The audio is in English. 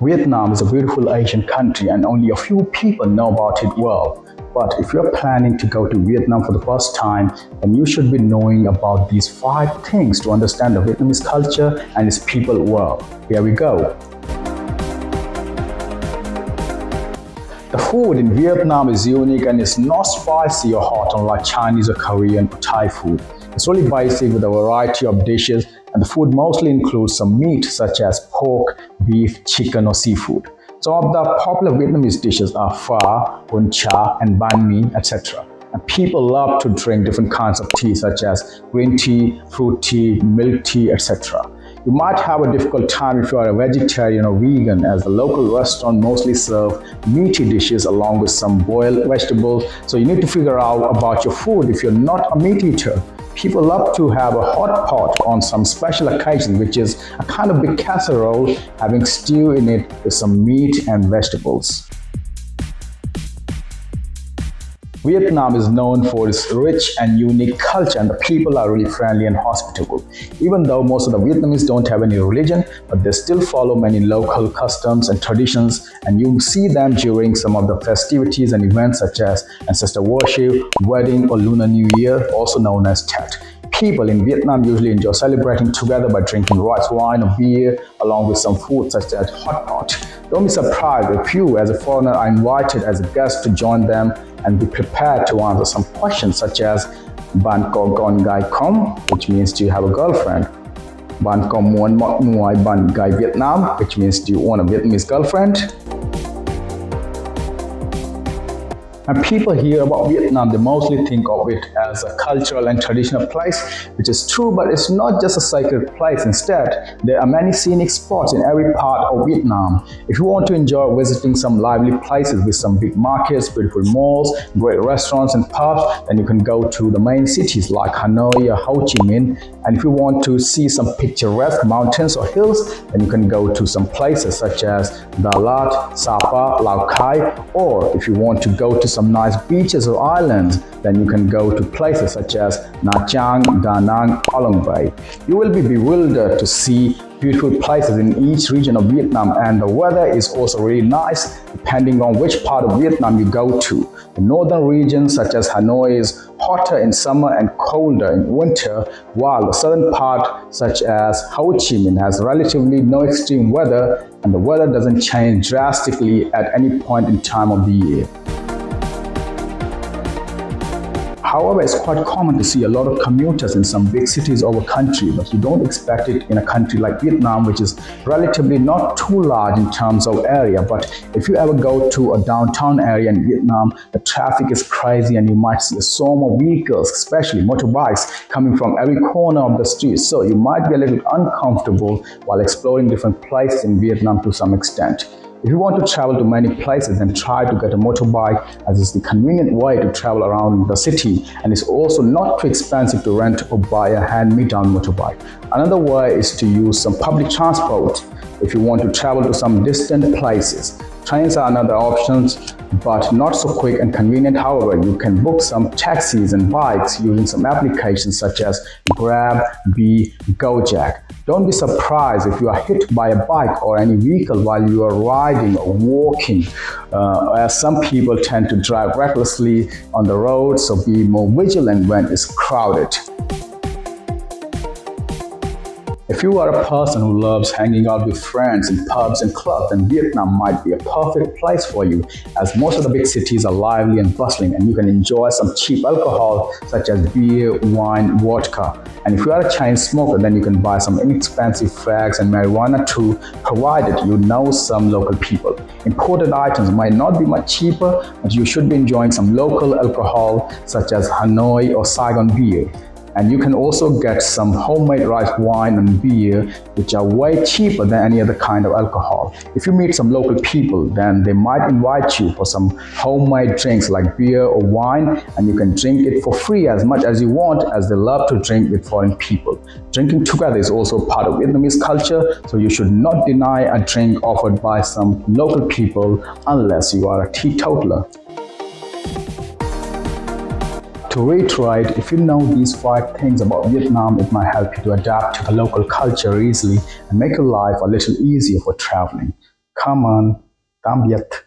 Vietnam is a beautiful Asian country and only a few people know about it well. But if you're planning to go to Vietnam for the first time, then you should be knowing about these 5 things to understand the Vietnamese culture and its people well. Here we go. The food in Vietnam is unique and it's not spicy or hot unlike Chinese or Korean or Thai food. It's really basic with a variety of dishes, and the food mostly includes some meat such as pork, beef, chicken or seafood. Some of the popular Vietnamese dishes are pho, bún chả and banh mi, etc. And people love to drink different kinds of tea such as green tea, fruit tea, milk tea, etc. You might have a difficult time if you are a vegetarian or vegan, as the local restaurant mostly serve meaty dishes along with some boiled vegetables, so you need to figure out about your food if you're not a meat eater. People love to have a hot pot on some special occasion, which is a kind of big casserole having stew in it with some meat and vegetables. Vietnam is known for its rich and unique culture, and the people are really friendly and hospitable. Even though most of the Vietnamese don't have any religion, but they still follow many local customs and traditions, and you see them during some of the festivities and events such as ancestor worship, wedding or Lunar New Year, also known as Tet. People in Vietnam usually enjoy celebrating together by drinking rice wine or beer along with some food such as hot pot. Don't be surprised if you as a foreigner are invited as a guest to join them, and be prepared to answer some questions such as Bạn có con gái không, which means do you have a girlfriend? Bạn có muốn một người bạn gái Việt Nam, which means do you want a Vietnamese girlfriend? When people hear about Vietnam, they mostly think of it as a cultural and traditional place, which is true, but it's not just a sacred place. Instead, there are many scenic spots in every part of Vietnam. If you want to enjoy visiting some lively places with some big markets, beautiful malls, great restaurants and pubs, then you can go to the main cities like Hanoi or Ho Chi Minh. And if you want to see some picturesque mountains or hills, then you can go to some places such as Đà Lạt, Sapa, Lào Cai, or if you want to go to some nice beaches or islands, then you can go to places such as Nha Trang, Da Nang, Halong Bay. You will be bewildered to see beautiful places in each region of Vietnam, and the weather is also really nice depending on which part of Vietnam you go to. The northern regions such as Hanoi is hotter in summer and colder in winter, while the southern part such as Ho Chi Minh has relatively no extreme weather, and the weather doesn't change drastically at any point in time of the year. However, it's quite common to see a lot of commuters in some big cities over country, but you don't expect it in a country like Vietnam, which is relatively not too large in terms of area. But if you ever go to a downtown area in Vietnam, the traffic is crazy and you might see a swarm of vehicles, especially motorbikes, coming from every corner of the street. So you might be a little uncomfortable while exploring different places in Vietnam to some extent. If you want to travel to many places, then try to get a motorbike, as it's the convenient way to travel around the city, and it's also not too expensive to rent or buy a hand-me-down motorbike. Another way is to use some public transport if you want to travel to some distant places. Trains are another option, but not so quick and convenient. However, you can book some taxis and bikes using some applications such as Grab, Bee, Gojek. Don't be surprised if you are hit by a bike or any vehicle while you are riding or walking, as some people tend to drive recklessly on the road, so be more vigilant when it's crowded. If you are a person who loves hanging out with friends in pubs and clubs, then Vietnam might be a perfect place for you, as most of the big cities are lively and bustling, and you can enjoy some cheap alcohol such as beer, wine, vodka. And if you are a chain smoker, then you can buy some inexpensive fags and marijuana too, provided you know some local people. Imported items might not be much cheaper, but you should be enjoying some local alcohol such as Hanoi or Saigon beer. And you can also get some homemade rice wine and beer, which are way cheaper than any other kind of alcohol. If you meet some local people, then they might invite you for some homemade drinks like beer or wine, and you can drink it for free as much as you want, as they love to drink with foreign people. Drinking together is also part of Vietnamese culture, so you should not deny a drink offered by some local people unless you are a teetotaler. To reiterate, if you know these 5 things about Vietnam, it might help you to adapt to the local culture easily and make your life a little easier for traveling. Come on, Tambiat.